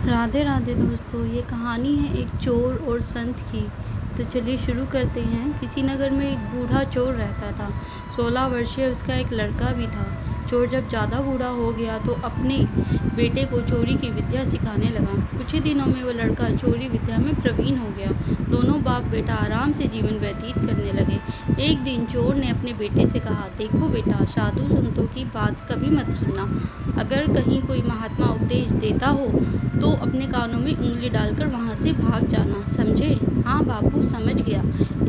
राधे राधे दोस्तों, ये कहानी है एक चोर और संत की। तो चलिए शुरू करते हैं। किसी नगर में एक बूढ़ा चोर रहता था। 16 वर्षीय उसका एक लड़का भी था। चोर जब ज़्यादा बूढ़ा हो गया तो अपने बेटे को चोरी की विद्या सिखाने लगा। कुछ ही दिनों में वो लड़का चोरी विद्या में प्रवीण हो गया। दोनों बाप बेटा आराम से जीवन व्यतीत करने लगे। एक दिन चोर ने अपने बेटे से कहा, देखो बेटा, साधु संतों की बात कभी मत सुनना। अगर कहीं कोई महात्मा उपदेश देता हो तो अपने कानों में उंगली डालकर वहाँ से भाग जाना, समझे? हाँ बापू, समझ गया।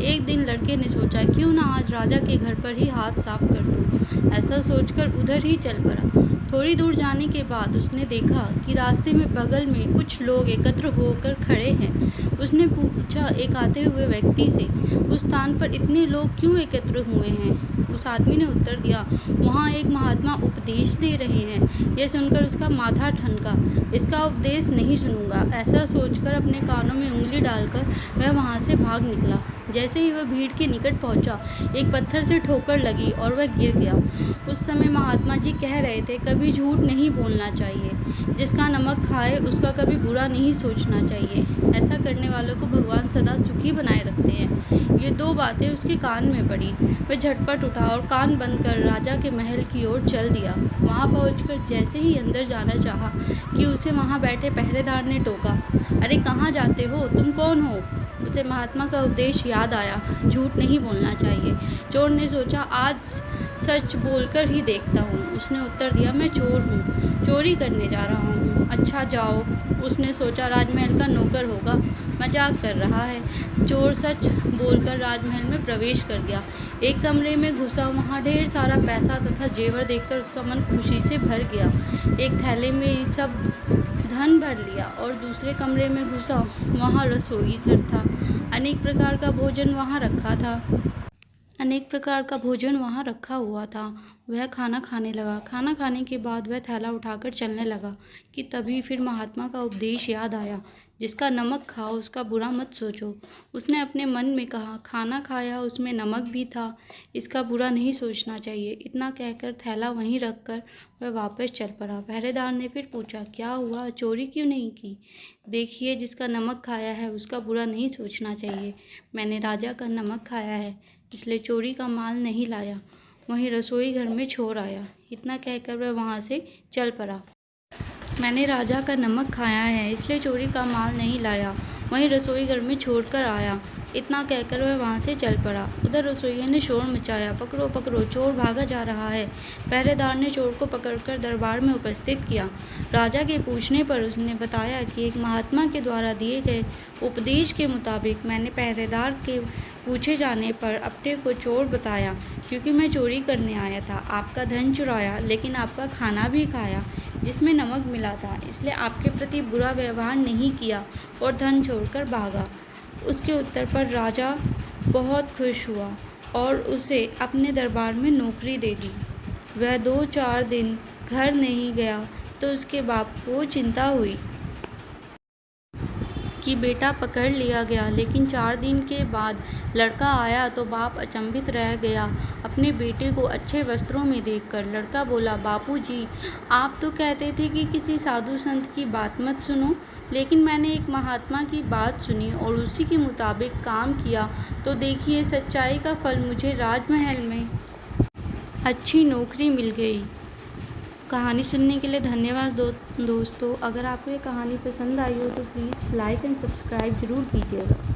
एक दिन लड़के ने सोचा, क्यों ना आज राजा के घर पर ही हाथ साफ कर दूँ। ऐसा सोचकर उधर ही चल पड़ा। थोड़ी दूर जाने के बाद उसने देखा कि रास्ते में बगल में कुछ लोग एकत्र होकर खड़े हैं। उसने पूछा एक आते हुए व्यक्ति से, उस स्थान पर इतने लोग क्यों एकत्र हुए हैं? उस आदमी ने उत्तर दिया, वहाँ एक महात्मा उपदेश दे रहे हैं। यह सुनकर उसका माथा ठनका। इसका उपदेश नहीं सुनूंगा। ऐसा सोचकर अपने कानों में उंगली डालकर वह वहाँ से भाग निकला। जैसे ही वह भीड़ के निकट पहुंचा, एक पत्थर से ठोकर लगी और वह गिर गया। उस समय महात्मा जी कह रहे थे, कभी झूठ नहीं बोलना चाहिए। जिसका नमक खाए उसका कभी बुरा नहीं सोचना चाहिए। ऐसा करने वालों को भगवान सदा सुखी बनाए रखते हैं। ये दो बातें उसके कान में पड़ी। वह झटपट उठा और कान बंद कर राजा के महल की ओर चल दिया। वहाँ पहुंचकर जैसे ही अंदर जाना चाहा कि उसे वहाँ बैठे पहरेदार ने टोका, अरे कहाँ जाते हो? तुम कौन हो? उसे महात्मा का उपदेश याद आया, झूठ नहीं बोलना चाहिए। चोर ने सोचा, आज सच बोलकर ही देखता हूँ। उसने उत्तर दिया, मैं चोर हूँ, चोरी करने जा रहा हूँ। अच्छा जाओ। उसने सोचा राजमहल का नौकर होगा, मजाक कर रहा है। चोर सच बोलकर राजमहल में प्रवेश कर गया। एक कमरे में घुसा, वहाँ ढेर सारा पैसा तथा जेवर देखकर उसका मन खुशी से भर गया। एक थैले में सब धन भर लिया और दूसरे कमरे में घुसा, वहाँ रसोई घर था। अनेक प्रकार का भोजन वहाँ रखा हुआ था। वह खाना खाने लगा। खाना खाने के बाद वह थैला उठाकर चलने लगा कि तभी फिर महात्मा का उपदेश याद आया, जिसका नमक खाओ उसका बुरा मत सोचो। उसने अपने मन में कहा, खाना खाया, उसमें नमक भी था, इसका बुरा नहीं सोचना चाहिए। इतना कहकर थैला वहीं रखकर वह वापस चल पड़ा। पहरेदार ने फिर पूछा, क्या हुआ, चोरी क्यों नहीं की? देखिए, जिसका नमक खाया है उसका बुरा नहीं सोचना चाहिए। मैंने राजा का नमक खाया है, इसलिए चोरी का माल नहीं लाया। वहीं रसोई घर में चोर आया। इतना कहकर वह वहाँ से चल पड़ा। मैंने राजा का नमक खाया है, इसलिए चोरी का माल नहीं लाया। वहीं रसोई घर में छोड़ कर आया। इतना कहकर वह वहाँ से चल पड़ा। उधर रसोइया ने शोर मचाया, पकड़ो पकड़ो, चोर भागा जा रहा है। पहरेदार ने चोर को पकड़कर दरबार में उपस्थित किया। राजा के पूछने पर उसने बताया कि एक महात्मा के द्वारा दिए गए उपदेश के मुताबिक मैंने पहरेदार के पूछे जाने पर अपने को चोर बताया, क्योंकि मैं चोरी करने आया था। आपका धन चुराया, लेकिन आपका खाना भी खाया जिसमें नमक मिला था, इसलिए आपके प्रति बुरा व्यवहार नहीं किया और धन छोड़कर भागा। उसके उत्तर पर राजा बहुत खुश हुआ और उसे अपने दरबार में नौकरी दे दी। वह 2-4 दिन घर नहीं गया तो उसके बाप को चिंता हुई कि बेटा पकड़ लिया गया। लेकिन 4 दिन के बाद लड़का आया तो बाप अचंभित रह गया अपने बेटे को अच्छे वस्त्रों में देखकर। लड़का बोला, बापूजी, आप तो कहते थे कि किसी साधु संत की बात मत सुनो, लेकिन मैंने एक महात्मा की बात सुनी और उसी के मुताबिक काम किया, तो देखिए सच्चाई का फल मुझे राजमहल में अच्छी नौकरी मिल गई। कहानी सुनने के लिए धन्यवाद दोस्तों। अगर आपको ये कहानी पसंद आई हो तो प्लीज़ लाइक एंड सब्सक्राइब ज़रूर कीजिएगा।